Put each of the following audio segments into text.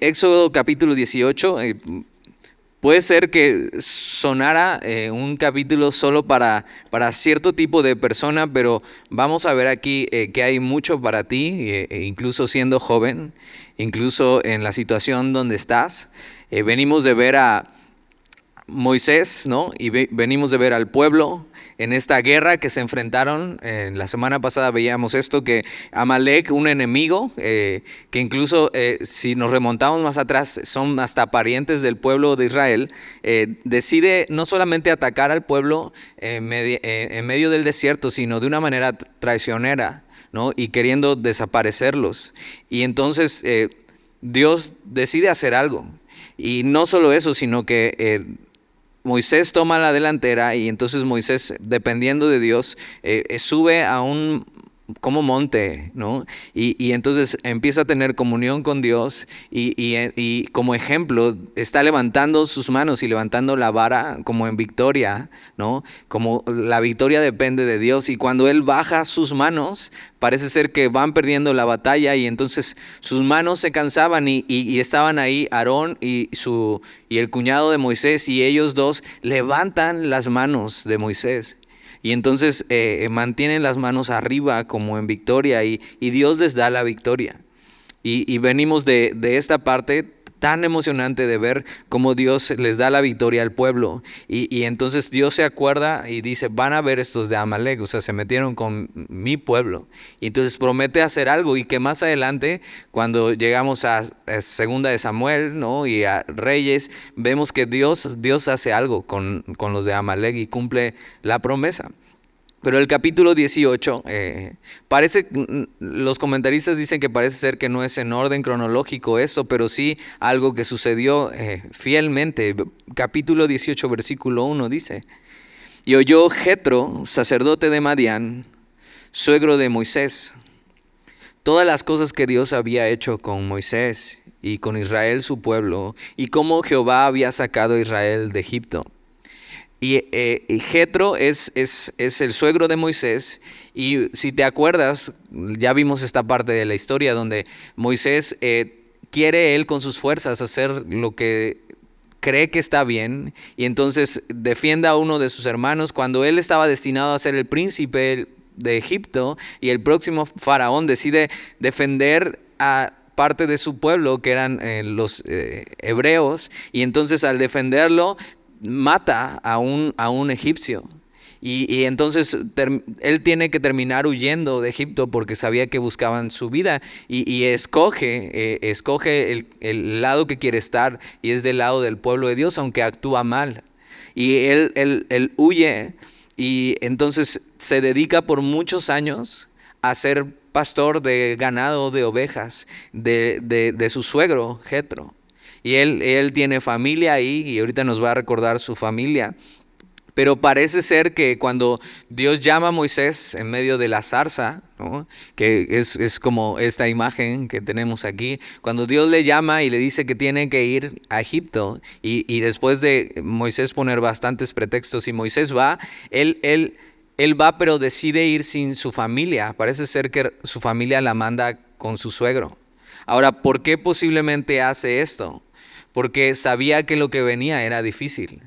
Éxodo capítulo 18, puede ser que sonara un capítulo solo para cierto tipo de persona, pero vamos a ver aquí que hay mucho para ti, incluso siendo joven, incluso en la situación donde estás. Venimos de ver a Moisés, ¿no? Y venimos de ver al pueblo en esta guerra que se enfrentaron. La semana pasada veíamos esto, que Amalek, un enemigo, que incluso si nos remontamos más atrás, son hasta parientes del pueblo de Israel, decide no solamente atacar al pueblo en medio del desierto, sino de una manera traicionera, ¿no? Y queriendo desaparecerlos. Y entonces Dios decide hacer algo. Y no solo eso, sino que Moisés toma la delantera y entonces Moisés, dependiendo de Dios, sube a un como monte, ¿no? Y entonces empieza a tener comunión con Dios y como ejemplo está levantando sus manos y levantando la vara como en victoria, ¿no? Como la victoria depende de Dios, y cuando él baja sus manos parece ser que van perdiendo la batalla, y entonces sus manos se cansaban y estaban ahí Aarón y el cuñado de Moisés, y ellos dos levantan las manos de Moisés. Y entonces mantienen las manos arriba como en victoria, y Dios les da la victoria. Y venimos de esta parte tan emocionante de ver cómo Dios les da la victoria al pueblo. Y entonces Dios se acuerda y dice, van a ver estos de Amalek, o sea, se metieron con mi pueblo. Y entonces promete hacer algo, y que más adelante, cuando llegamos a segunda de Samuel, ¿no? Y a Reyes, vemos que Dios hace algo con los de Amalek y cumple la promesa. Pero el capítulo 18, los comentaristas dicen que parece ser que no es en orden cronológico esto, pero sí algo que sucedió fielmente. Capítulo 18, versículo 1 dice: Y oyó Jetro, sacerdote de Madián, suegro de Moisés, todas las cosas que Dios había hecho con Moisés y con Israel su pueblo, y cómo Jehová había sacado a Israel de Egipto. Y Jetro es el suegro de Moisés, y si te acuerdas, ya vimos esta parte de la historia donde Moisés quiere él con sus fuerzas hacer lo que cree que está bien, y entonces defiende a uno de sus hermanos cuando él estaba destinado a ser el príncipe de Egipto, y el próximo faraón decide defender a parte de su pueblo, que eran los hebreos, y entonces al defenderlo mata a un egipcio. Y entonces él tiene que terminar huyendo de Egipto porque sabía que buscaban su vida, y escoge el lado que quiere estar, y es del lado del pueblo de Dios, aunque actúa mal. Y él huye, y entonces se dedica por muchos años a ser pastor de ganado, de ovejas, de su suegro Jetro. Y él tiene familia ahí, y ahorita nos va a recordar su familia. Pero parece ser que cuando Dios llama a Moisés en medio de la zarza, ¿no? Que es como esta imagen que tenemos aquí, cuando Dios le llama y le dice que tiene que ir a Egipto, y después de Moisés poner bastantes pretextos, y Moisés va, él va, pero decide ir sin su familia. Parece ser que su familia la manda con su suegro. Ahora, ¿por qué posiblemente hace esto? Porque sabía que lo que venía era difícil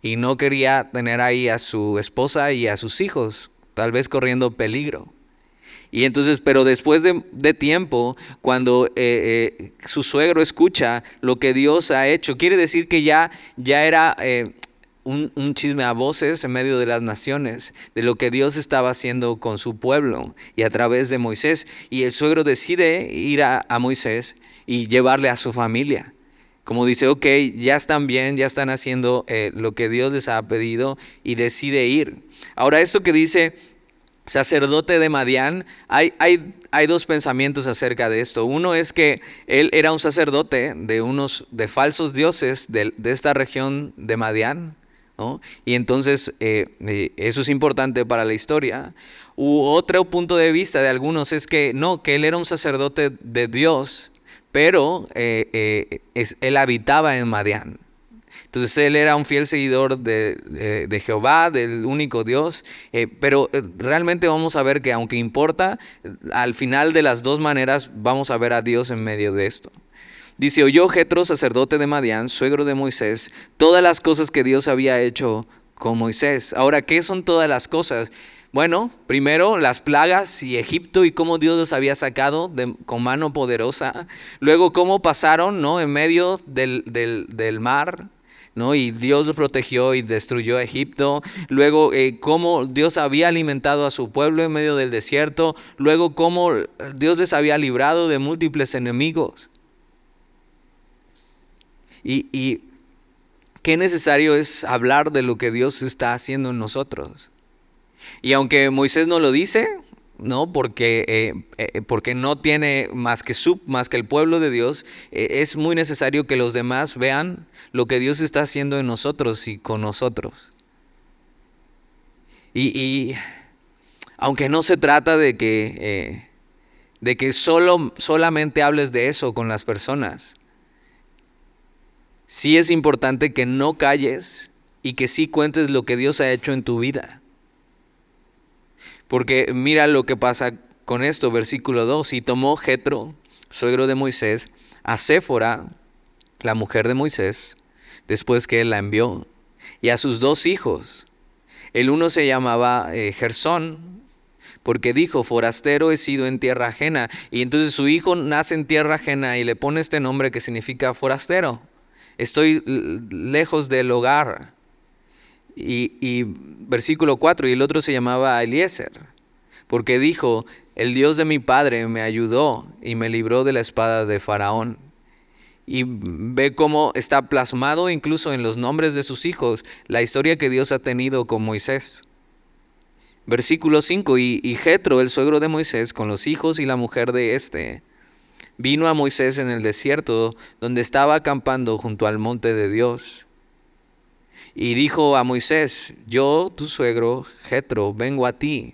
y no quería tener ahí a su esposa y a sus hijos, tal vez corriendo peligro. Y entonces, pero después de tiempo, cuando su suegro escucha lo que Dios ha hecho, quiere decir que ya era un chisme a voces en medio de las naciones de lo que Dios estaba haciendo con su pueblo y a través de Moisés. Y el suegro decide ir a Moisés y llevarle a su familia. Como dice, ok, ya están bien, ya están haciendo lo que Dios les ha pedido, y decide ir. Ahora, esto que dice sacerdote de Madián, hay dos pensamientos acerca de esto. Uno es que él era un sacerdote de falsos dioses de esta región de Madián, ¿no? Y entonces eso es importante para la historia. Otro punto de vista de algunos es que no, que él era un sacerdote de Dios, pero él habitaba en Madián. Entonces él era un fiel seguidor de Jehová, del único Dios, pero realmente vamos a ver que aunque importa, al final de las dos maneras vamos a ver a Dios en medio de esto. Dice, oyó Jetro, sacerdote de Madián, suegro de Moisés, todas las cosas que Dios había hecho con Moisés. Ahora, ¿qué son todas las cosas? Bueno, primero las plagas y Egipto y cómo Dios los había sacado con mano poderosa. Luego cómo pasaron, ¿no?, en medio del mar, ¿no? Y Dios los protegió y destruyó a Egipto. Luego cómo Dios había alimentado a su pueblo en medio del desierto. Luego cómo Dios les había librado de múltiples enemigos. Y qué necesario es hablar de lo que Dios está haciendo en nosotros. Y aunque Moisés no lo dice, ¿no?, porque no tiene más que el pueblo de Dios, es muy necesario que los demás vean lo que Dios está haciendo en nosotros y con nosotros. Y aunque no se trata de que solamente hables de eso con las personas, sí es importante que no calles y que sí cuentes lo que Dios ha hecho en tu vida. Porque mira lo que pasa con esto, versículo 2. Y tomó Jetro, suegro de Moisés, a Séfora, la mujer de Moisés, después que él la envió, y a sus 2 hijos. El uno se llamaba Gersón, porque dijo, forastero he sido en tierra ajena. Y entonces su hijo nace en tierra ajena y le pone este nombre que significa forastero. Estoy lejos del hogar. Y versículo 4, y el otro se llamaba Eliezer, porque dijo, el Dios de mi padre me ayudó y me libró de la espada de Faraón. Y ve cómo está plasmado incluso en los nombres de sus hijos la historia que Dios ha tenido con Moisés. Versículo 5, y Jetro, el suegro de Moisés, con los hijos y la mujer de éste, vino a Moisés en el desierto, donde estaba acampando junto al monte de Dios. Y dijo a Moisés, yo, tu suegro, Jetro, vengo a ti,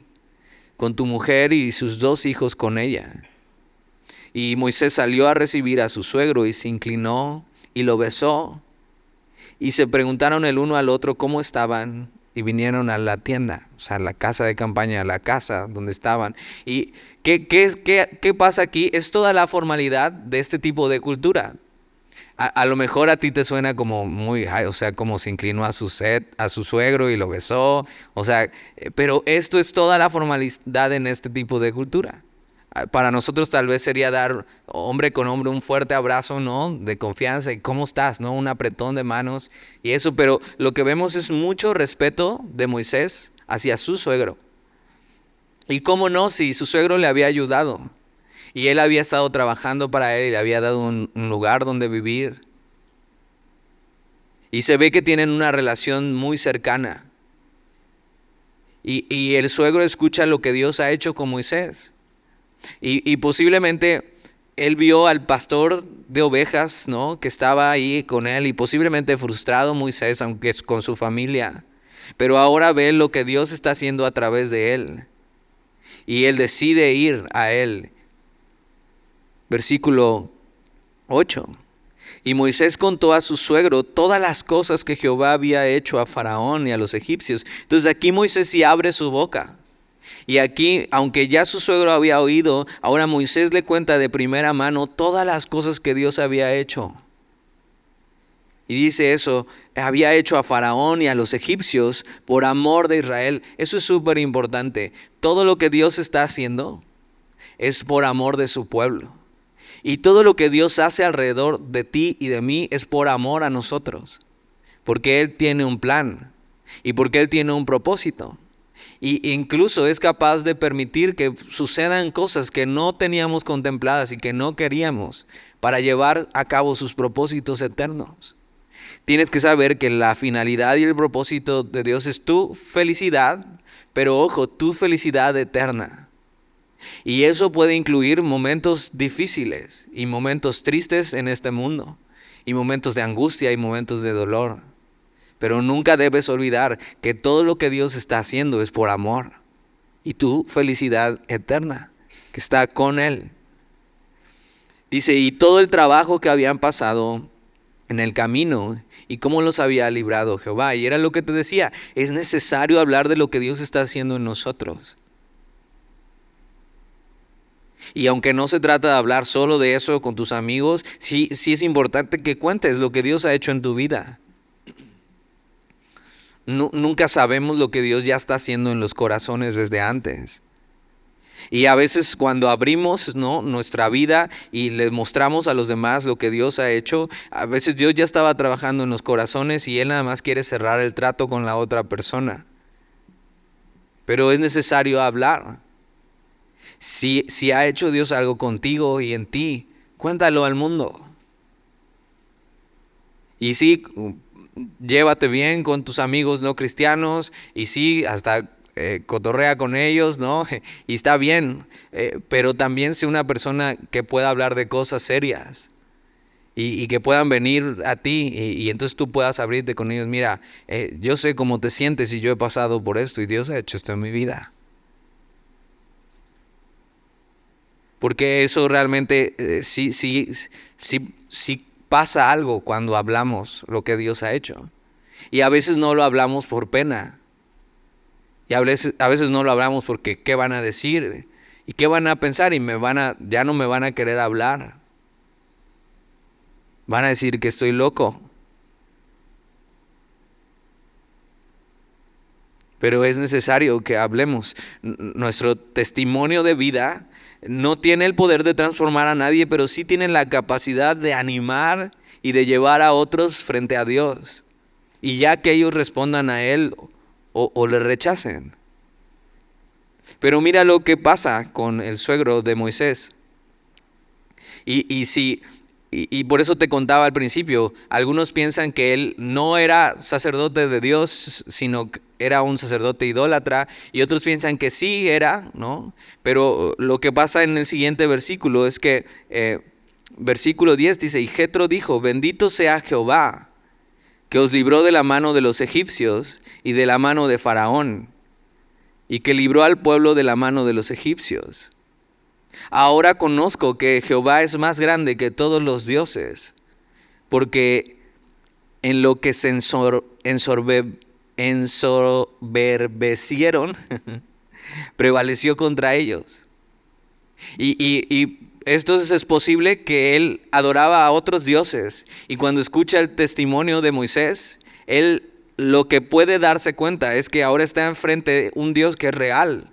con tu mujer y sus 2 hijos con ella. Y Moisés salió a recibir a su suegro y se inclinó y lo besó. Y se preguntaron el uno al otro cómo estaban y vinieron a la tienda, o sea, la casa de campaña, la casa donde estaban. ¿Y qué pasa aquí? Es toda la formalidad de este tipo de cultura. A lo mejor a ti te suena como muy, o sea, como se inclinó a su suegro y lo besó, o sea, pero esto es toda la formalidad en este tipo de cultura. Para nosotros tal vez sería dar hombre con hombre un fuerte abrazo, ¿no?, de confianza y ¿cómo estás?, ¿no?, un apretón de manos y eso, pero lo que vemos es mucho respeto de Moisés hacia su suegro. Y cómo no, si su suegro le había ayudado. Y él había estado trabajando para él y le había dado un lugar donde vivir. Y se ve que tienen una relación muy cercana. Y el suegro escucha lo que Dios ha hecho con Moisés. Y posiblemente él vio al pastor de ovejas, ¿no?, que estaba ahí con él, y posiblemente frustrado Moisés, aunque es con su familia. Pero ahora ve lo que Dios está haciendo a través de él. Y él decide ir a él. Versículo 8. Y Moisés contó a su suegro todas las cosas que Jehová había hecho a Faraón y a los egipcios. Entonces aquí Moisés sí abre su boca. Y aquí, aunque ya su suegro había oído, ahora Moisés le cuenta de primera mano todas las cosas que Dios había hecho. Y dice eso, había hecho a Faraón y a los egipcios por amor de Israel. Eso es súper importante. Todo lo que Dios está haciendo es por amor de su pueblo. Y todo lo que Dios hace alrededor de ti y de mí es por amor a nosotros. Porque Él tiene un plan y porque Él tiene un propósito. Y incluso es capaz de permitir que sucedan cosas que no teníamos contempladas y que no queríamos para llevar a cabo sus propósitos eternos. Tienes que saber que la finalidad y el propósito de Dios es tu felicidad, pero ojo, tu felicidad eterna. Y eso puede incluir momentos difíciles y momentos tristes en este mundo, y momentos de angustia y momentos de dolor. Pero nunca debes olvidar que todo lo que Dios está haciendo es por amor y tu felicidad eterna, que está con Él. Dice, y todo el trabajo que habían pasado en el camino y cómo los había librado Jehová. Y era lo que te decía, es necesario hablar de lo que Dios está haciendo en nosotros. Y aunque no se trata de hablar solo de eso con tus amigos, sí es importante que cuentes lo que Dios ha hecho en tu vida. Nunca sabemos lo que Dios ya está haciendo en los corazones desde antes. Y a veces cuando abrimos, ¿no?, nuestra vida y les mostramos a los demás lo que Dios ha hecho, a veces Dios ya estaba trabajando en los corazones y Él nada más quiere cerrar el trato con la otra persona. Pero es necesario hablar. Si ha hecho Dios algo contigo y en ti, cuéntalo al mundo. Y sí, llévate bien con tus amigos no cristianos y sí, hasta cotorrea con ellos, ¿no? Y está bien, pero también sé una persona que pueda hablar de cosas serias y que puedan venir a ti y entonces tú puedas abrirte con ellos. Mira, yo sé cómo te sientes y yo he pasado por esto y Dios ha hecho esto en mi vida. Porque eso realmente sí pasa algo cuando hablamos lo que Dios ha hecho. Y a veces no lo hablamos por pena. Y a veces no lo hablamos porque ¿qué van a decir? ¿Y qué van a pensar? Y ya no me van a querer hablar. Van a decir que estoy loco. Pero es necesario que hablemos. Nuestro testimonio de vida no tiene el poder de transformar a nadie, pero sí tiene la capacidad de animar y de llevar a otros frente a Dios. Y ya que ellos respondan a Él o le rechacen. Pero mira lo que pasa con el suegro de Moisés. Y por eso te contaba al principio, algunos piensan que él no era sacerdote de Dios, sino que era un sacerdote idólatra, y otros piensan que sí era, ¿no? Pero lo que pasa en el siguiente versículo es que, versículo 10 dice, y Jetro dijo, bendito sea Jehová, que os libró de la mano de los egipcios y de la mano de Faraón, y que libró al pueblo de la mano de los egipcios. Ahora conozco que Jehová es más grande que todos los dioses, porque en lo que se ensoberbecieron, prevaleció contra ellos. Y entonces es posible que él adoraba a otros dioses, y cuando escucha el testimonio de Moisés, él lo que puede darse cuenta es que ahora está enfrente de un Dios que es real.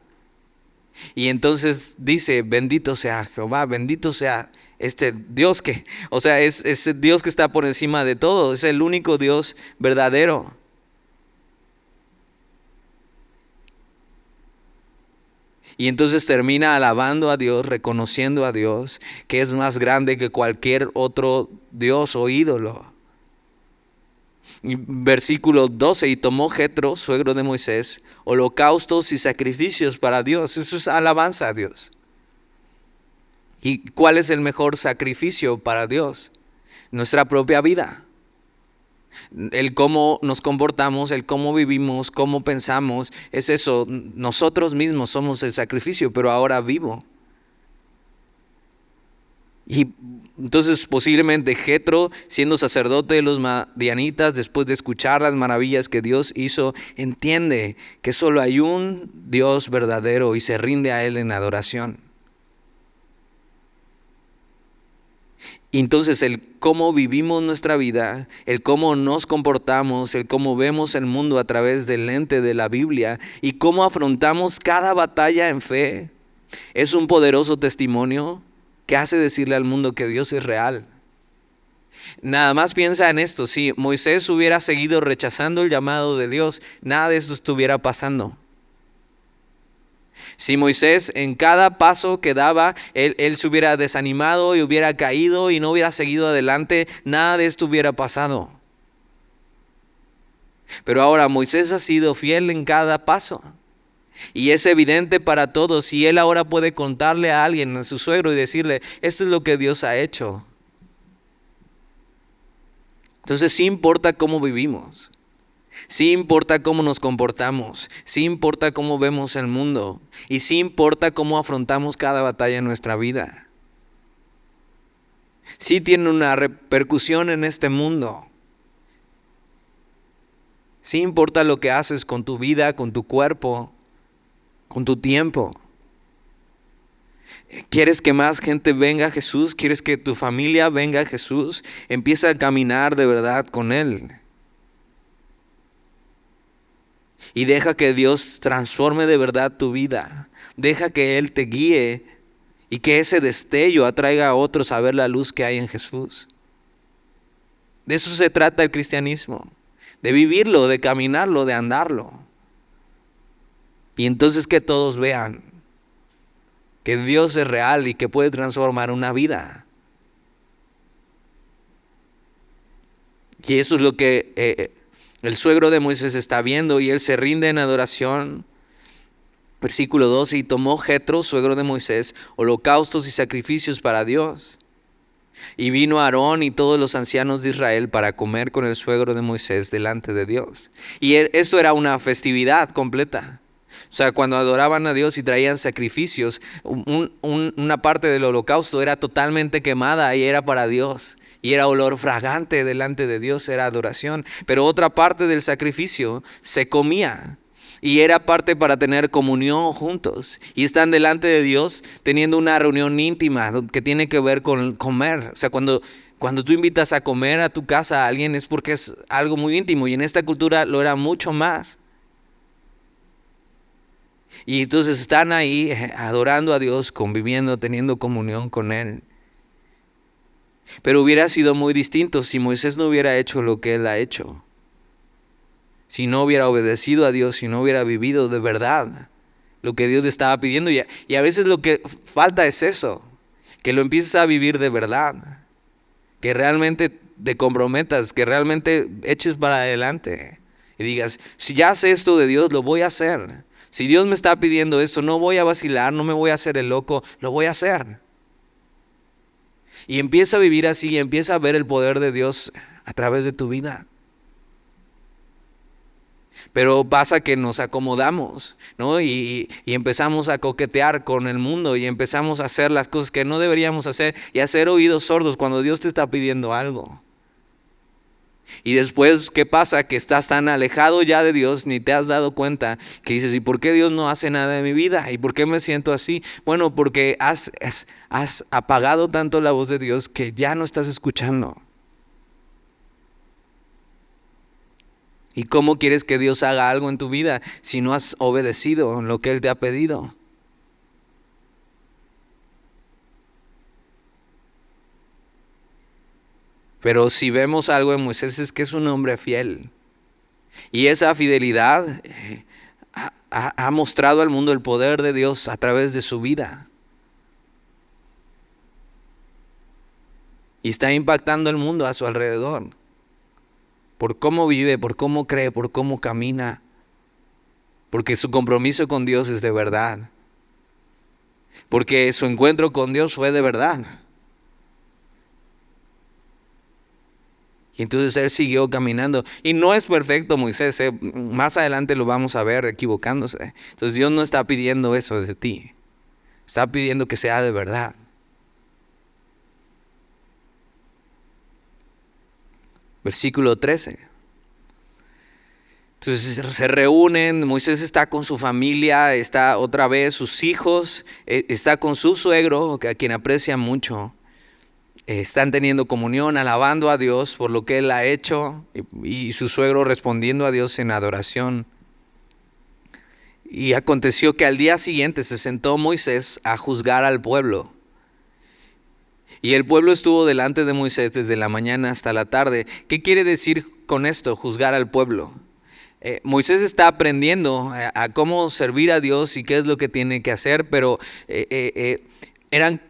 Y entonces dice, bendito sea Jehová, bendito sea este Dios es Dios que está por encima de todo, es el único Dios verdadero. Y entonces termina alabando a Dios, reconociendo a Dios, que es más grande que cualquier otro Dios o ídolo. Versículo 12, y tomó Jetro, suegro de Moisés, holocaustos y sacrificios para Dios. Eso es alabanza a Dios. ¿Y cuál es el mejor sacrificio para Dios? Nuestra propia vida. El cómo nos comportamos, el cómo vivimos, cómo pensamos, es eso. Nosotros mismos somos el sacrificio, pero ahora vivo. Y entonces posiblemente Jetro, siendo sacerdote de los madianitas, después de escuchar las maravillas que Dios hizo, entiende que solo hay un Dios verdadero y se rinde a Él en adoración. Y entonces el cómo vivimos nuestra vida, el cómo nos comportamos, el cómo vemos el mundo a través del lente de la Biblia y cómo afrontamos cada batalla en fe, es un poderoso testimonio que hace decirle al mundo que Dios es real. Nada más piensa en esto, si Moisés hubiera seguido rechazando el llamado de Dios, nada de esto estuviera pasando. Si Moisés en cada paso que daba, él se hubiera desanimado y hubiera caído y no hubiera seguido adelante, nada de esto hubiera pasado. Pero ahora Moisés ha sido fiel en cada paso. Y es evidente para todos, y él ahora puede contarle a alguien, a su suegro, y decirle, esto es lo que Dios ha hecho. Entonces sí importa cómo vivimos, sí importa cómo nos comportamos, sí importa cómo vemos el mundo, y sí importa cómo afrontamos cada batalla en nuestra vida. Sí tiene una repercusión en este mundo. Sí importa lo que haces con tu vida, con tu cuerpo, con tu tiempo. ¿Quieres que más gente venga a Jesús? ¿Quieres que tu familia venga a Jesús? Empieza a caminar de verdad con Él. Y deja que Dios transforme de verdad tu vida. Deja que Él te guíe y que ese destello atraiga a otros a ver la luz que hay en Jesús. De eso se trata el cristianismo. De vivirlo, de caminarlo, de andarlo. Y entonces que todos vean que Dios es real y que puede transformar una vida. Y eso es lo que el suegro de Moisés está viendo, y él se rinde en adoración. Versículo 12, y tomó Jetro, suegro de Moisés, holocaustos y sacrificios para Dios. Y vino Aarón y todos los ancianos de Israel para comer con el suegro de Moisés delante de Dios. Y esto era una festividad completa. O sea, cuando adoraban a Dios y traían sacrificios, una parte del holocausto era totalmente quemada y era para Dios. Y era olor fragante delante de Dios, era adoración. Pero otra parte del sacrificio se comía. Y era parte para tener comunión juntos. Y están delante de Dios teniendo una reunión íntima que tiene que ver con comer. O sea, cuando tú invitas a comer a tu casa a alguien es porque es algo muy íntimo. Y en esta cultura lo era mucho más. Y entonces están ahí adorando a Dios, conviviendo, teniendo comunión con Él. Pero hubiera sido muy distinto si Moisés no hubiera hecho lo que él ha hecho. Si no hubiera obedecido a Dios, si no hubiera vivido de verdad lo que Dios le estaba pidiendo. Y a veces lo que falta es eso, que lo empieces a vivir de verdad. Que realmente te comprometas, que realmente eches para adelante. Y digas, si ya sé esto de Dios, lo voy a hacer. Si Dios me está pidiendo esto, no voy a vacilar, no me voy a hacer el loco, lo voy a hacer. Y empieza a vivir así, y empieza a ver el poder de Dios a través de tu vida. Pero pasa que nos acomodamos, ¿no? Y empezamos a coquetear con el mundo y empezamos a hacer las cosas que no deberíamos hacer y a hacer oídos sordos cuando Dios te está pidiendo algo. Y después, ¿qué pasa? Que estás tan alejado ya de Dios, ni te has dado cuenta, que dices, ¿y por qué Dios no hace nada de mi vida? ¿Y por qué me siento así? Bueno, porque has apagado tanto la voz de Dios que ya no estás escuchando. ¿Y cómo quieres que Dios haga algo en tu vida si no has obedecido lo que Él te ha pedido? Pero si vemos algo en Moisés es que es un hombre fiel. Y esa fidelidad ha mostrado al mundo el poder de Dios a través de su vida. Y está impactando el mundo a su alrededor. Por cómo vive, por cómo cree, por cómo camina. Porque su compromiso con Dios es de verdad. Porque su encuentro con Dios fue de verdad. Y entonces él siguió caminando. Y no es perfecto Moisés. Más adelante lo vamos a ver equivocándose. Entonces Dios no está pidiendo eso de ti. Está pidiendo que sea de verdad. Versículo 13. Entonces se reúnen, Moisés está con su familia, está otra vez sus hijos, está con su suegro, a quien aprecia mucho. Están teniendo comunión, alabando a Dios por lo que Él ha hecho, y su suegro respondiendo a Dios en adoración. Y aconteció que al día siguiente se sentó Moisés a juzgar al pueblo. Y el pueblo estuvo delante de Moisés desde la mañana hasta la tarde. ¿Qué quiere decir con esto, juzgar al pueblo? Moisés está aprendiendo a cómo servir a Dios y qué es lo que tiene que hacer, pero eran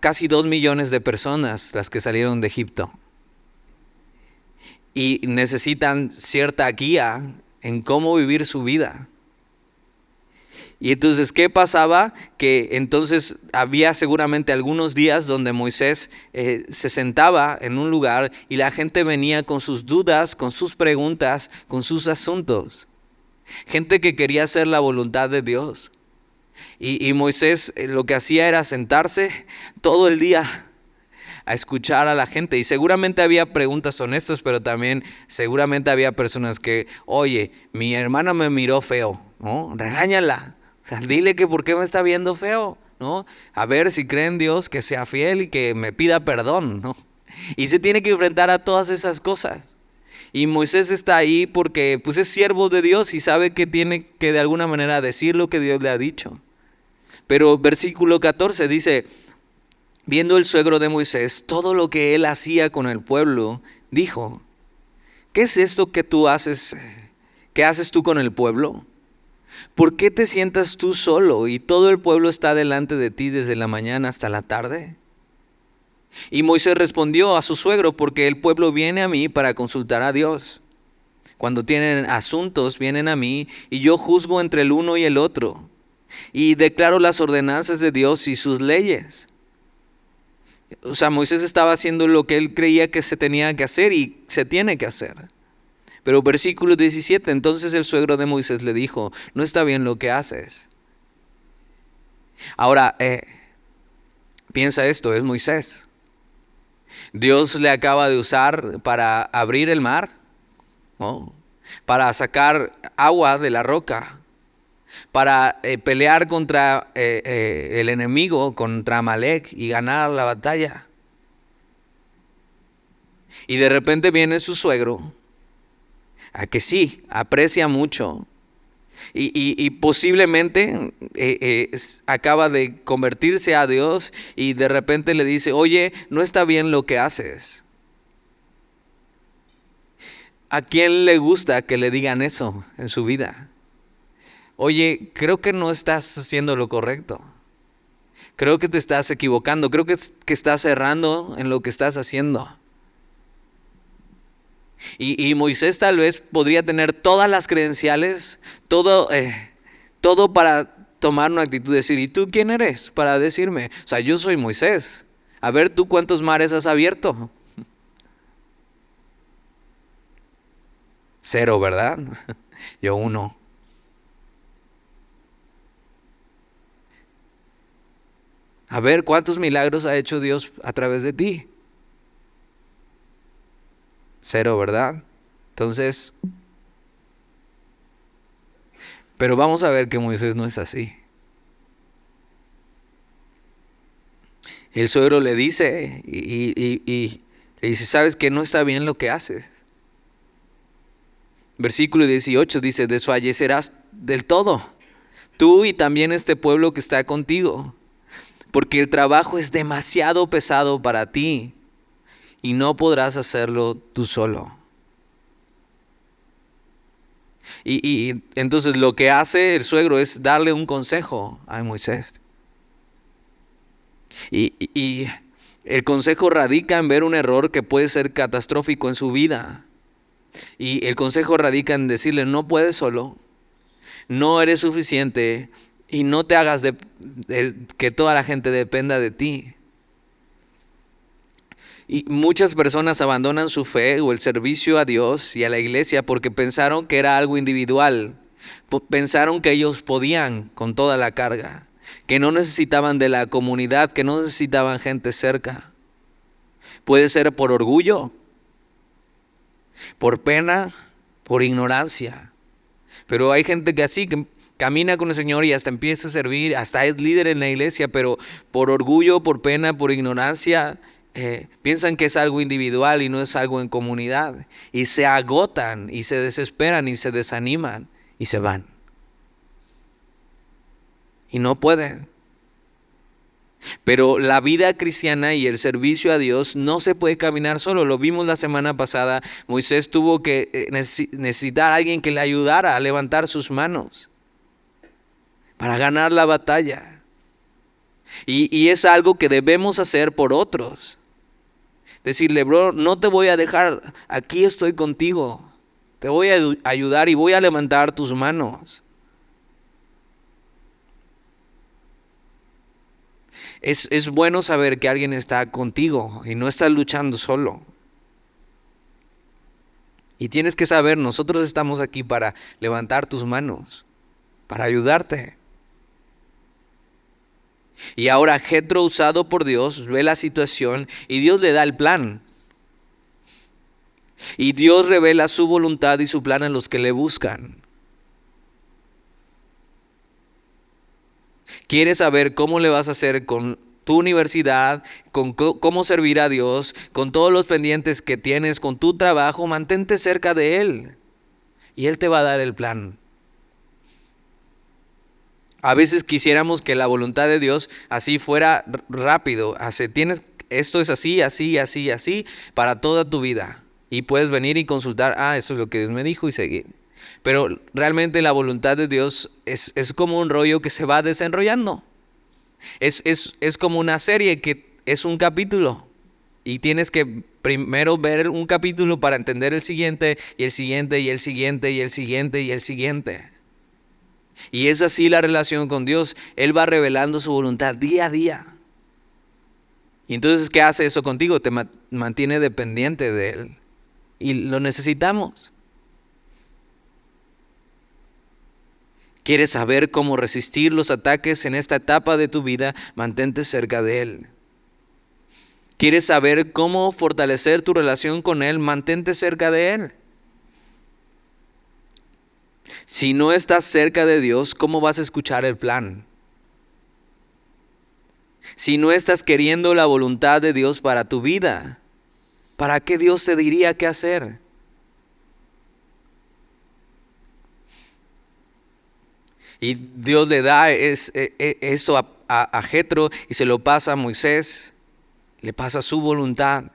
casi 2 millones de personas las que salieron de Egipto. Y necesitan cierta guía en cómo vivir su vida. Y entonces, ¿qué pasaba? Que entonces había seguramente algunos días donde Moisés se sentaba en un lugar y la gente venía con sus dudas, con sus preguntas, con sus asuntos. Gente que quería hacer la voluntad de Dios. Y Moisés lo que hacía era sentarse todo el día a escuchar a la gente. Y seguramente había preguntas honestas, pero también seguramente había personas que, oye, mi hermana me miró feo, ¿no? Regáñala. O sea, dile que por qué me está viendo feo. ¿no? A ver si cree en Dios, que sea fiel y que me pida perdón, ¿no? Y se tiene que enfrentar a todas esas cosas. Y Moisés está ahí porque pues es siervo de Dios y sabe que tiene que de alguna manera decir lo que Dios le ha dicho. Pero versículo 14 dice, viendo el suegro de Moisés todo lo que él hacía con el pueblo, dijo, ¿qué es esto que tú haces? ¿Qué haces tú con el pueblo? ¿Por qué te sientas tú solo y todo el pueblo está delante de ti desde la mañana hasta la tarde? Y Moisés respondió a su suegro, porque el pueblo viene a mí para consultar a Dios. Cuando tienen asuntos, vienen a mí y yo juzgo entre el uno y el otro. Y declaro las ordenanzas de Dios y sus leyes. O sea, Moisés estaba haciendo lo que él creía que se tenía que hacer y se tiene que hacer. Pero versículo 17, entonces el suegro de Moisés le dijo, no está bien lo que haces. Ahora, piensa esto, es Moisés. Dios le acaba de usar para abrir el mar, ¿no? Para sacar agua de la roca, para pelear contra el enemigo, contra Amalek y ganar la batalla. Y de repente viene su suegro, a que sí, aprecia mucho y posiblemente acaba de convertirse a Dios y de repente le dice, oye, no está bien lo que haces. ¿A quién le gusta que le digan eso en su vida? Oye, creo que no estás haciendo lo correcto. Creo que te estás equivocando. Creo que estás errando en lo que estás haciendo. Y Moisés tal vez podría tener todas las credenciales, todo para tomar una actitud de decir, ¿y tú quién eres para decirme? O sea, yo soy Moisés. A ver, ¿tú cuántos mares has abierto? 0, ¿verdad? Yo 1. A ver, ¿cuántos milagros ha hecho Dios a través de ti? 0, ¿verdad? Entonces, pero vamos a ver que Moisés no es así. El suegro le dice y le dice, ¿sabes que no está bien lo que haces? Versículo 18 dice, desfallecerás del todo, tú y también este pueblo que está contigo, porque el trabajo es demasiado pesado para ti y no podrás hacerlo tú solo. Y entonces lo que hace el suegro es darle un consejo a Moisés. Y el consejo radica en ver un error que puede ser catastrófico en su vida. Y el consejo radica en decirle, no puedes solo, no eres suficiente y no te hagas que toda la gente dependa de ti. Y muchas personas abandonan su fe o el servicio a Dios y a la iglesia porque pensaron que era algo individual. Pensaron que ellos podían con toda la carga, que no necesitaban de la comunidad, que no necesitaban gente cerca. Puede ser por orgullo, por pena, por ignorancia. Pero hay gente que así, que camina con el Señor y hasta empieza a servir, hasta es líder en la iglesia, pero por orgullo, por pena, por ignorancia, piensan que es algo individual y no es algo en comunidad. Y se agotan y se desesperan y se desaniman y se van. Y no pueden. Pero la vida cristiana y el servicio a Dios no se puede caminar solo. Lo vimos la semana pasada. Moisés tuvo que necesitar a alguien que le ayudara a levantar sus manos para ganar la batalla. Y es algo que debemos hacer por otros. Decirle, bro, no te voy a dejar, aquí estoy contigo. Te voy a ayudar y voy a levantar tus manos. Es bueno saber que alguien está contigo y no estás luchando solo. Y tienes que saber, nosotros estamos aquí para levantar tus manos, para ayudarte. Y ahora Jetro, usado por Dios, ve la situación y Dios le da el plan. Y Dios revela su voluntad y su plan a los que le buscan. ¿Quieres saber cómo le vas a hacer con tu universidad, con cómo servir a Dios, con todos los pendientes que tienes, con tu trabajo? Mantente cerca de Él y Él te va a dar el plan. A veces quisiéramos que la voluntad de Dios así fuera rápido. Esto es así, así, así, así para toda tu vida. Y puedes venir y consultar, esto es lo que Dios me dijo y seguir. Pero realmente la voluntad de Dios es como un rollo que se va desenrollando. Es como una serie que es un capítulo. Y tienes que primero ver un capítulo para entender el siguiente, y el siguiente, y el siguiente, y el siguiente, y el siguiente. Y es así la relación con Dios. Él va revelando su voluntad día a día. Y entonces, ¿qué hace eso contigo? Te mantiene dependiente de Él. Y lo necesitamos. ¿Quieres saber cómo resistir los ataques en esta etapa de tu vida? Mantente cerca de Él. ¿Quieres saber cómo fortalecer tu relación con Él? Mantente cerca de Él. Si no estás cerca de Dios, ¿cómo vas a escuchar el plan? Si no estás queriendo la voluntad de Dios para tu vida, ¿para qué Dios te diría qué hacer? Y Dios le da esto a Jetro y se lo pasa a Moisés, le pasa su voluntad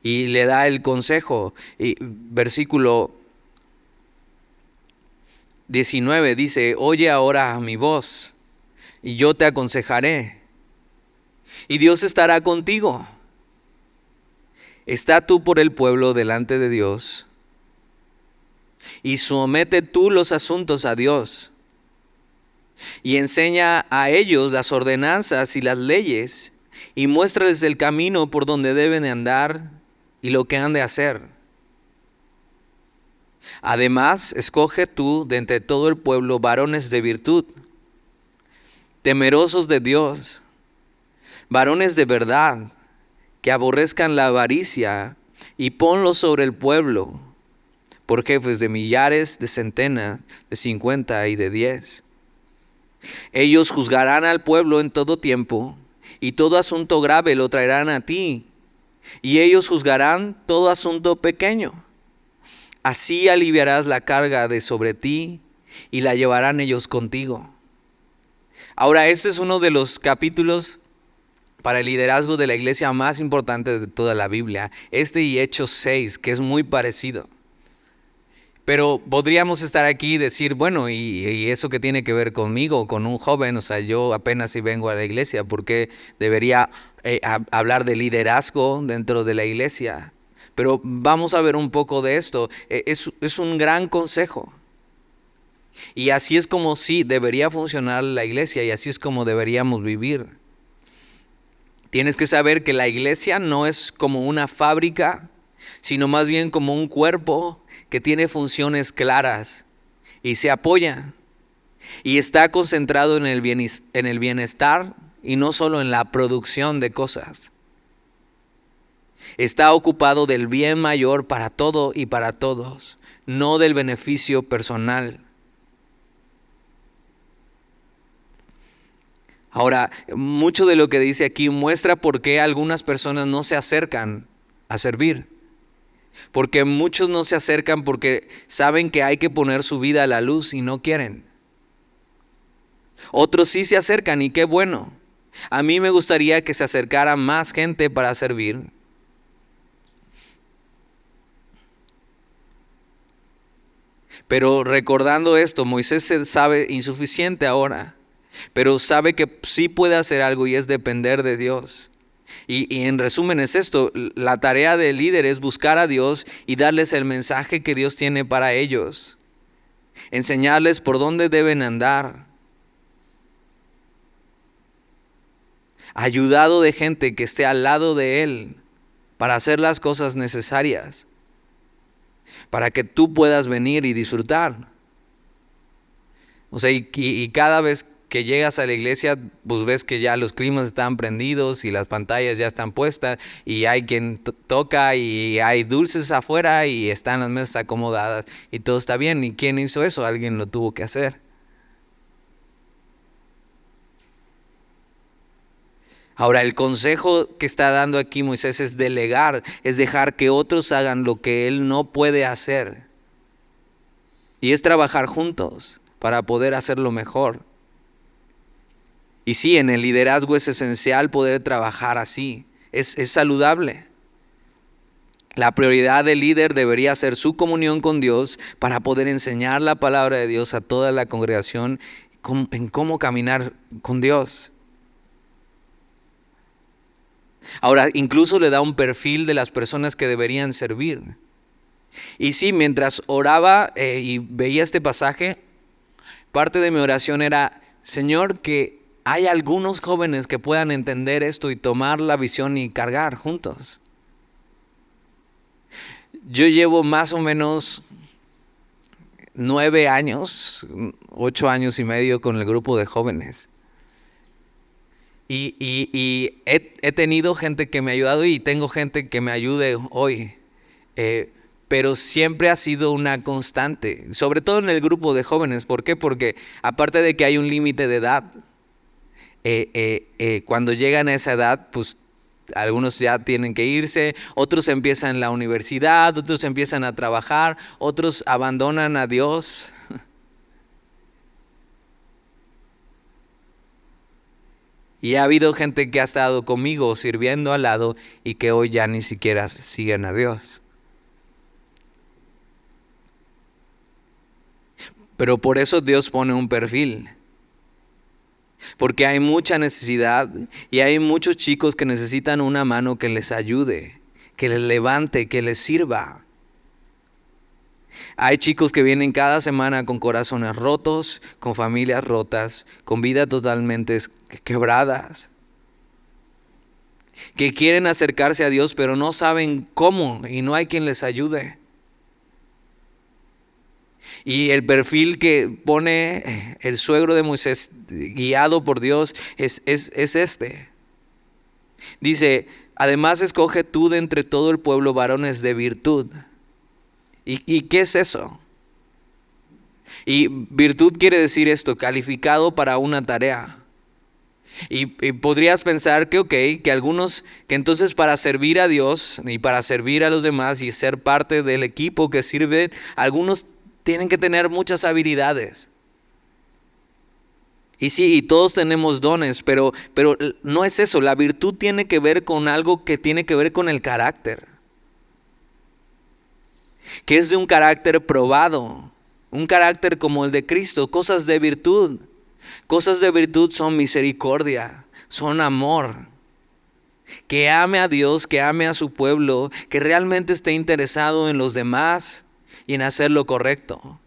y le da el consejo. Y versículo 19 dice: oye ahora mi voz y yo te aconsejaré, y Dios estará contigo. Está tú por el pueblo delante de Dios, y somete tú los asuntos a Dios, y enseña a ellos las ordenanzas y las leyes, y muéstrales el camino por donde deben andar y lo que han de hacer. Además, escoge tú de entre todo el pueblo varones de virtud, temerosos de Dios, varones de verdad, que aborrezcan la avaricia, y ponlos sobre el pueblo, por jefes de millares, de centenas, de 50 y de 10. Ellos juzgarán al pueblo en todo tiempo, y todo asunto grave lo traerán a ti, y ellos juzgarán todo asunto pequeño. Así aliviarás la carga de sobre ti, y la llevarán ellos contigo. Ahora, este es uno de los capítulos para el liderazgo de la iglesia más importantes de toda la Biblia. Este y Hechos 6, que es muy parecido. Pero podríamos estar aquí y decir, bueno, ¿y eso qué tiene que ver conmigo, con un joven? O sea, yo apenas si vengo a la iglesia, ¿por qué debería hablar de liderazgo dentro de la iglesia? Pero vamos a ver un poco de esto. Es un gran consejo. Y así es como sí debería funcionar la iglesia, y así es como deberíamos vivir. Tienes que saber que la iglesia no es como una fábrica, sino más bien como un cuerpo que tiene funciones claras y se apoya y está concentrado en el bienestar y no solo en la producción de cosas. Está ocupado del bien mayor para todo y para todos, no del beneficio personal. Ahora, mucho de lo que dice aquí muestra por qué algunas personas no se acercan a servir. Porque muchos no se acercan porque saben que hay que poner su vida a la luz y no quieren. Otros sí se acercan, y qué bueno. A mí me gustaría que se acercara más gente para servir. Pero recordando esto, Moisés se sabe insuficiente ahora, pero sabe que sí puede hacer algo, y es depender de Dios. Y en resumen es esto: la tarea del líder es buscar a Dios y darles el mensaje que Dios tiene para ellos. Enseñarles por dónde deben andar. Ayudado de gente que esté al lado de Él para hacer las cosas necesarias, para que tú puedas venir y disfrutar. O sea, y cada vez que llegas a la iglesia, pues ves que ya los climas están prendidos y las pantallas ya están puestas, y hay quien toca, y hay dulces afuera, y están las mesas acomodadas y todo está bien. ¿Y quién hizo eso? Alguien lo tuvo que hacer. Ahora, el consejo que está dando aquí Moisés es delegar, es dejar que otros hagan lo que él no puede hacer. Y es trabajar juntos para poder hacerlo mejor. Y sí, en el liderazgo es esencial poder trabajar así. Es saludable. La prioridad del líder debería ser su comunión con Dios para poder enseñar la palabra de Dios a toda la congregación en cómo caminar con Dios. Ahora, incluso le da un perfil de las personas que deberían servir. Y sí, mientras oraba y veía este pasaje, parte de mi oración era, Señor, que hay algunos jóvenes que puedan entender esto y tomar la visión y cargar juntos. Yo llevo más o menos 9 años, 8 años y medio con el grupo de jóvenes. Y he tenido gente que me ha ayudado y tengo gente que me ayude hoy. Pero siempre ha sido una constante, sobre todo en el grupo de jóvenes. ¿Por qué? Porque aparte de que hay un límite de edad, cuando llegan a esa edad, pues algunos ya tienen que irse, otros empiezan la universidad, otros empiezan a trabajar, otros abandonan a Dios. Y ha habido gente que ha estado conmigo sirviendo al lado y que hoy ya ni siquiera siguen a Dios. Pero por eso Dios pone un perfil. Porque hay mucha necesidad y hay muchos chicos que necesitan una mano que les ayude, que les levante, que les sirva. Hay chicos que vienen cada semana con corazones rotos, con familias rotas, con vidas totalmente quebradas, que quieren acercarse a Dios pero no saben cómo y no hay quien les ayude. Y el perfil que pone el suegro de Moisés, guiado por Dios, es este. Dice, además escoge tú de entre todo el pueblo varones de virtud. ¿Y qué es eso? Y virtud quiere decir esto, calificado para una tarea. Y podrías pensar que que algunos, que entonces para servir a Dios y para servir a los demás y ser parte del equipo que sirve, algunos tienen que tener muchas habilidades. Y sí, y todos tenemos dones, pero no es eso. La virtud tiene que ver con algo que tiene que ver con el carácter. Que es de un carácter probado, un carácter como el de Cristo, cosas de virtud. Cosas de virtud son misericordia, son amor. Que ame a Dios, que ame a su pueblo, que realmente esté interesado en los demás y en hacer lo correcto.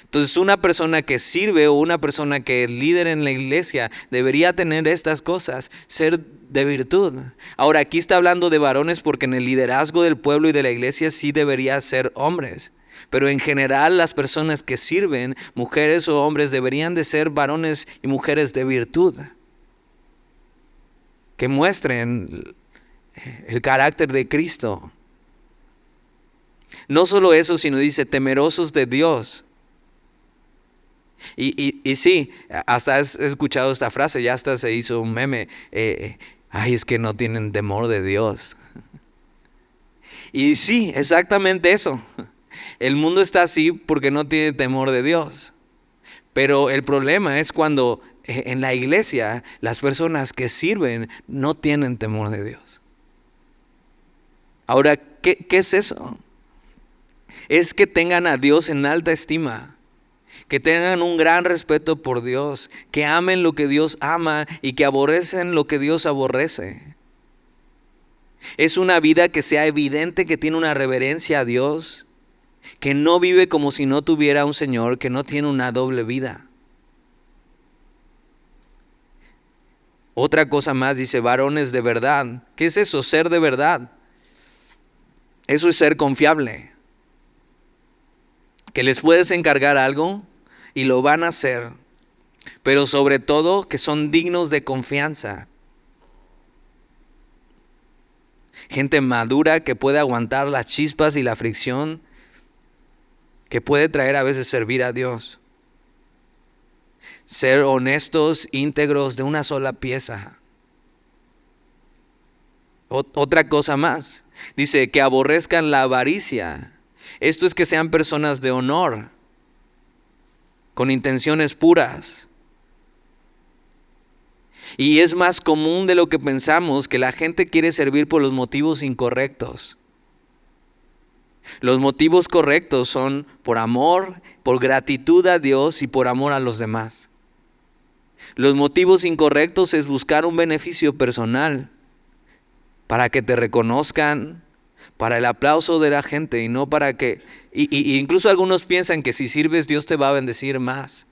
Entonces una persona que sirve o una persona que es líder en la iglesia debería tener estas cosas, ser de virtud. Ahora aquí está hablando de varones porque en el liderazgo del pueblo y de la iglesia sí debería ser hombres. Pero en general las personas que sirven, mujeres o hombres, deberían de ser varones y mujeres de virtud. Que muestren el carácter de Cristo. No solo eso, sino dice temerosos de Dios. Y sí, hasta has escuchado esta frase, ya hasta se hizo un meme. Ay, es que no tienen temor de Dios. Y sí, exactamente eso. El mundo está así porque no tiene temor de Dios. Pero el problema es cuando en la iglesia las personas que sirven no tienen temor de Dios. Ahora, ¿qué es eso? Es que tengan a Dios en alta estima, que tengan un gran respeto por Dios, que amen lo que Dios ama y que aborrecen lo que Dios aborrece. Es una vida que sea evidente que tiene una reverencia a Dios, que no vive como si no tuviera un Señor, que no tiene una doble vida. Otra cosa más dice, varones de verdad. ¿Qué es eso? Ser de verdad. Eso es ser confiable. Que les puedes encargar algo y lo van a hacer, pero sobre todo que son dignos de confianza. Gente madura que puede aguantar las chispas y la fricción que puede traer a veces servir a Dios. Ser honestos, íntegros, de una sola pieza. Otra cosa más. Dice que aborrezcan la avaricia. Esto es que sean personas de honor, con intenciones puras. Y es más común de lo que pensamos que la gente quiere servir por los motivos incorrectos. Los motivos correctos son por amor, por gratitud a Dios y por amor a los demás. Los motivos incorrectos es buscar un beneficio personal para que te reconozcan, para el aplauso de la gente y no para que... Y incluso algunos piensan que si sirves Dios te va a bendecir más.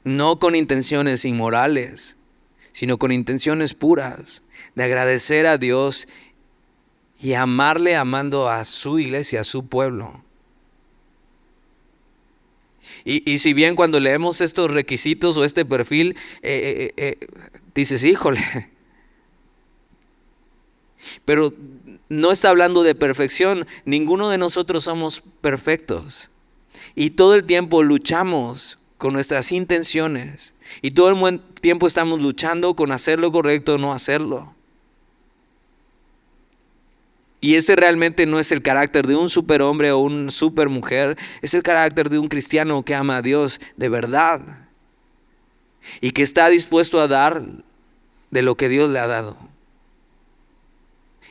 No con intenciones inmorales, sino con intenciones puras de agradecer a Dios y amarle amando a su iglesia, a su pueblo. Y si bien cuando leemos estos requisitos o este perfil, dices, híjole, pero no está hablando de perfección. Ninguno de nosotros somos perfectos. Y todo el tiempo luchamos con nuestras intenciones. Y todo el tiempo estamos luchando con hacer lo correcto o no hacerlo. Y ese realmente no es el carácter de un superhombre o una supermujer. Es el carácter de un cristiano que ama a Dios de verdad. Y que está dispuesto a dar de lo que Dios le ha dado.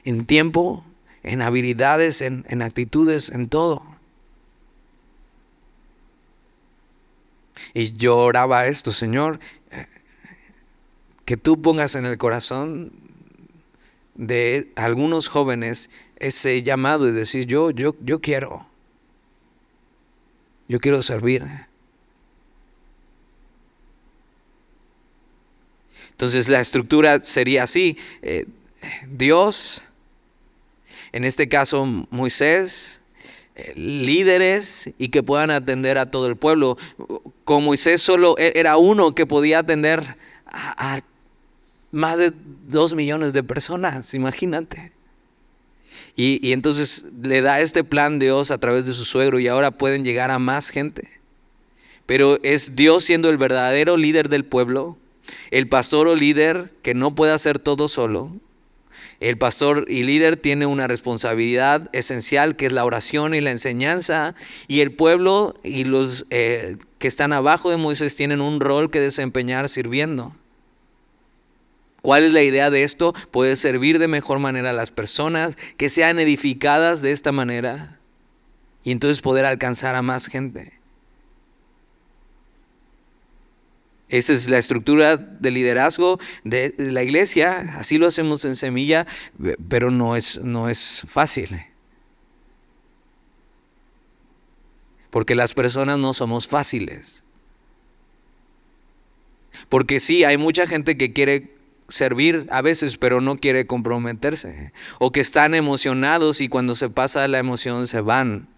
En tiempo, en habilidades, en actitudes, en todo. Y yo oraba esto, Señor, que tú pongas en el corazón de algunos jóvenes ese llamado y decir, yo quiero servir. Entonces la estructura sería así, Dios, en este caso Moisés, líderes y que puedan atender a todo el pueblo. Con Moisés solo era uno que podía atender a más de 2 millones de personas, imagínate. Y entonces le da este plan Dios a través de su suegro y ahora pueden llegar a más gente. Pero es Dios siendo el verdadero líder del pueblo, el pastor o líder que no puede hacer todo solo. El pastor y líder tiene una responsabilidad esencial que es la oración y la enseñanza, y el pueblo y los que están abajo de Moisés tienen un rol que desempeñar sirviendo. ¿Cuál es la idea de esto? Poder servir de mejor manera a las personas, que sean edificadas de esta manera y entonces poder alcanzar a más gente. Esa es la estructura de liderazgo de la iglesia. Así lo hacemos en Semilla, pero no es fácil. Porque las personas no somos fáciles. Porque sí, hay mucha gente que quiere servir a veces, pero no quiere comprometerse. O que están emocionados y cuando se pasa la emoción se van.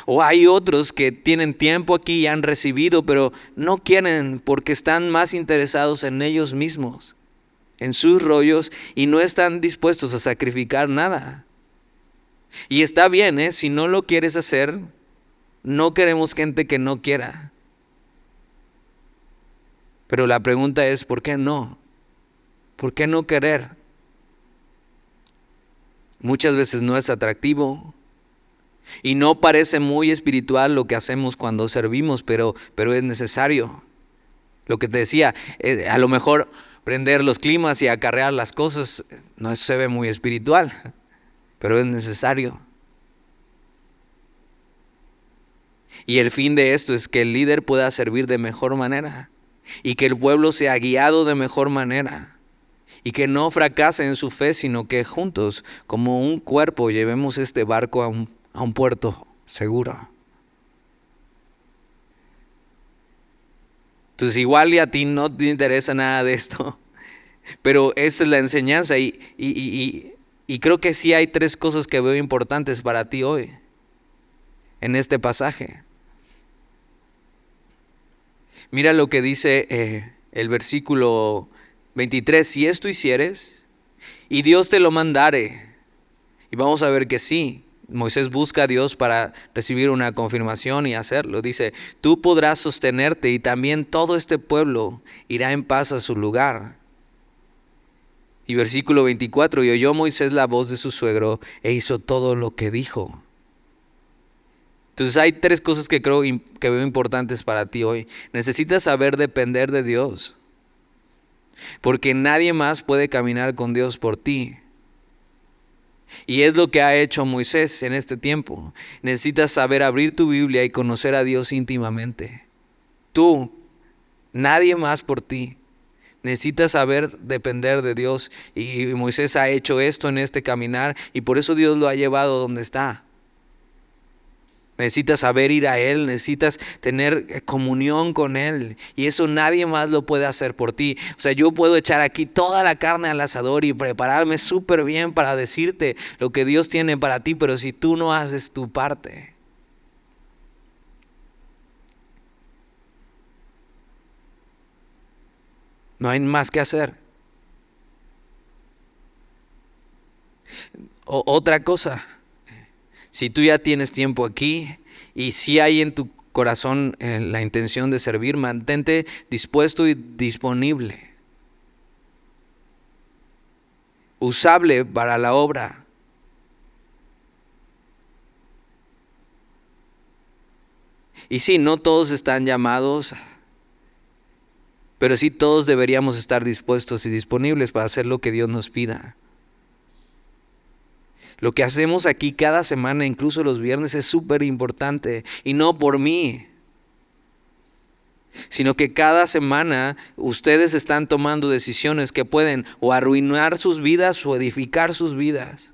O hay otros que tienen tiempo aquí y han recibido, pero no quieren porque están más interesados en ellos mismos, en sus rollos, y no están dispuestos a sacrificar nada. Y está bien, si no lo quieres hacer, no queremos gente que no quiera. Pero la pregunta es, ¿por qué no? ¿Por qué no querer? Muchas veces no es atractivo. Y no parece muy espiritual lo que hacemos cuando servimos, pero es necesario. Lo que te decía, a lo mejor prender los climas y acarrear las cosas no se ve muy espiritual, pero es necesario. Y el fin de esto es que el líder pueda servir de mejor manera y que el pueblo sea guiado de mejor manera y que no fracase en su fe, sino que juntos, como un cuerpo, llevemos este barco a un puerto seguro. Entonces igual y a ti no te interesa nada de esto, pero esta es la enseñanza y creo que sí hay 3 cosas que veo importantes para ti hoy en este pasaje. Mira lo que dice el versículo 23, si esto hicieres y Dios te lo mandare, y vamos a ver que sí, Moisés busca a Dios para recibir una confirmación y hacerlo. Dice, tú podrás sostenerte y también todo este pueblo irá en paz a su lugar. Y versículo 24, y oyó Moisés la voz de su suegro e hizo todo lo que dijo. Entonces hay tres cosas que creo que veo importantes para ti hoy. Necesitas saber depender de Dios, porque nadie más puede caminar con Dios por ti. Y es lo que ha hecho Moisés en este tiempo. Necesitas saber abrir tu Biblia y conocer a Dios íntimamente. Tú, nadie más por ti. Necesitas saber depender de Dios. Y Moisés ha hecho esto en este caminar y por eso Dios lo ha llevado donde está. Necesitas saber ir a Él, necesitas tener comunión con Él. Y eso nadie más lo puede hacer por ti. O sea, yo puedo echar aquí toda la carne al asador y prepararme súper bien para decirte lo que Dios tiene para ti, pero si tú no haces tu parte, no hay más que hacer. Otra cosa, si tú ya tienes tiempo aquí y si hay en tu corazón la intención de servir, mantente dispuesto y disponible, usable para la obra. Y sí, no todos están llamados, pero sí todos deberíamos estar dispuestos y disponibles para hacer lo que Dios nos pida. Lo que hacemos aquí cada semana, incluso los viernes, es súper importante. Y no por mí, sino que cada semana ustedes están tomando decisiones que pueden o arruinar sus vidas o edificar sus vidas.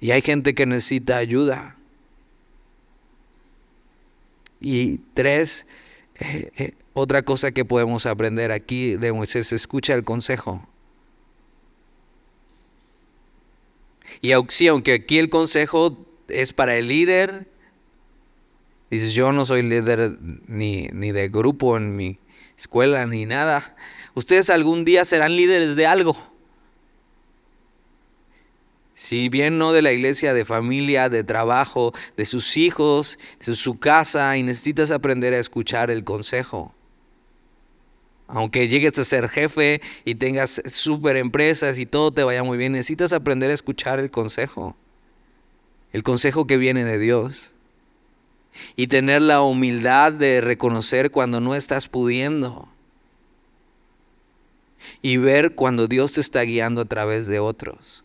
Y hay gente que necesita ayuda. Y tres, otra cosa que podemos aprender aquí de Moisés, escucha el consejo. Y sí, aunque aquí el consejo es para el líder, dices, yo no soy líder ni de grupo en mi escuela ni nada. Ustedes algún día serán líderes de algo. Si bien no de la iglesia, de familia, de trabajo, de sus hijos, de su casa, y necesitas aprender a escuchar el consejo. Aunque llegues a ser jefe y tengas súper empresas y todo te vaya muy bien, necesitas aprender a escuchar el consejo que viene de Dios. Y tener la humildad de reconocer cuando no estás pudiendo. Y ver cuando Dios te está guiando a través de otros.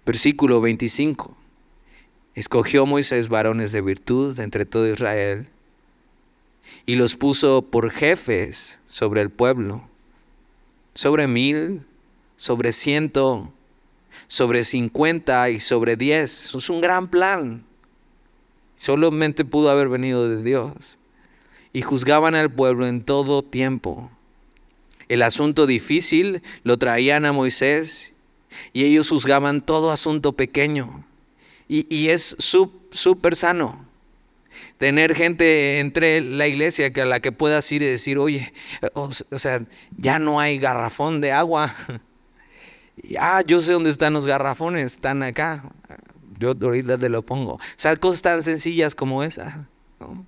Versículo 25. Escogió Moisés varones de virtud entre todo Israel y los puso por jefes sobre el pueblo, sobre 1000, sobre 100, sobre 50 y sobre 10. Es un gran plan. Solamente pudo haber venido de Dios. Y juzgaban al pueblo en todo tiempo. El asunto difícil lo traían a Moisés y ellos juzgaban todo asunto pequeño. Y es súper sano tener gente entre la iglesia a la que puedas ir y decir, oye, o sea, ya no hay garrafón de agua. Yo sé dónde están los garrafones, están acá. Yo ahorita te lo pongo. O sea, cosas tan sencillas como esa, ¿no?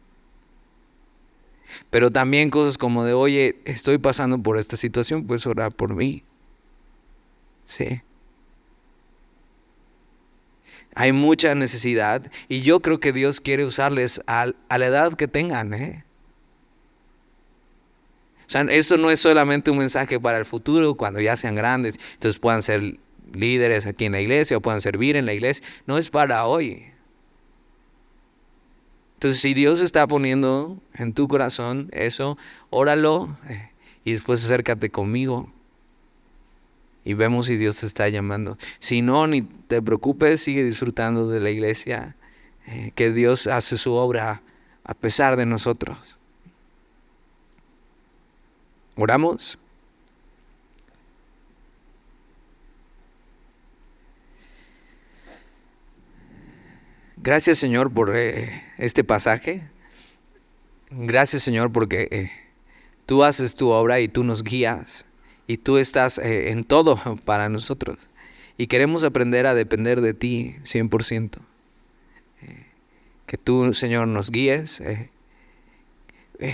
Pero también cosas como de, oye, estoy pasando por esta situación, puedes orar por mí. Sí. Hay mucha necesidad y yo creo que Dios quiere usarles a la edad que tengan, ¿eh? O sea, esto no es solamente un mensaje para el futuro, cuando ya sean grandes, entonces puedan ser líderes aquí en la iglesia o puedan servir en la iglesia. No es para hoy. Entonces, si Dios está poniendo en tu corazón eso, óralo y después acércate conmigo. Y vemos si Dios te está llamando. Si no, ni te preocupes, sigue disfrutando de la iglesia, que Dios hace su obra a pesar de nosotros. ¿Oramos? Gracias, Señor, por este pasaje. Gracias, Señor, porque Tú haces tu obra y tú nos guías. Y tú estás en todo para nosotros. Y queremos aprender a depender de ti 100%. Que tú, Señor, nos guíes.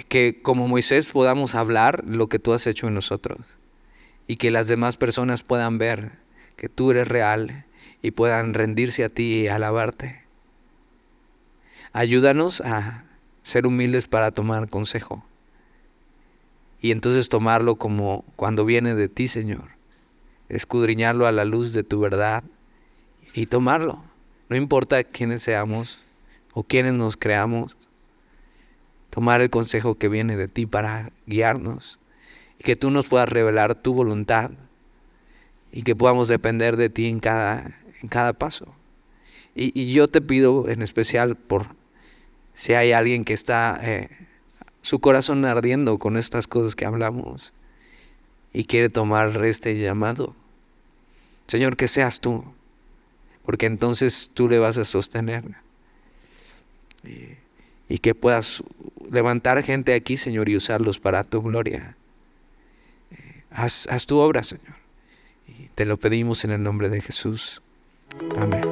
Que como Moisés podamos hablar lo que tú has hecho en nosotros. Y que las demás personas puedan ver que tú eres real y puedan rendirse a ti y alabarte. Ayúdanos a ser humildes para tomar consejo. Y entonces tomarlo como cuando viene de ti, Señor. Escudriñarlo a la luz de tu verdad y tomarlo. No importa quiénes seamos o quiénes nos creamos. Tomar el consejo que viene de ti para guiarnos. Y que tú nos puedas revelar tu voluntad. Y que podamos depender de ti en cada paso. Y yo te pido en especial por si hay alguien que está su corazón ardiendo con estas cosas que hablamos y quiere tomar este llamado. Señor, que seas tú, porque entonces tú le vas a sostener. Y que puedas levantar gente aquí, Señor, y usarlos para tu gloria. Haz tu obra, Señor. Y te lo pedimos en el nombre de Jesús. Amén.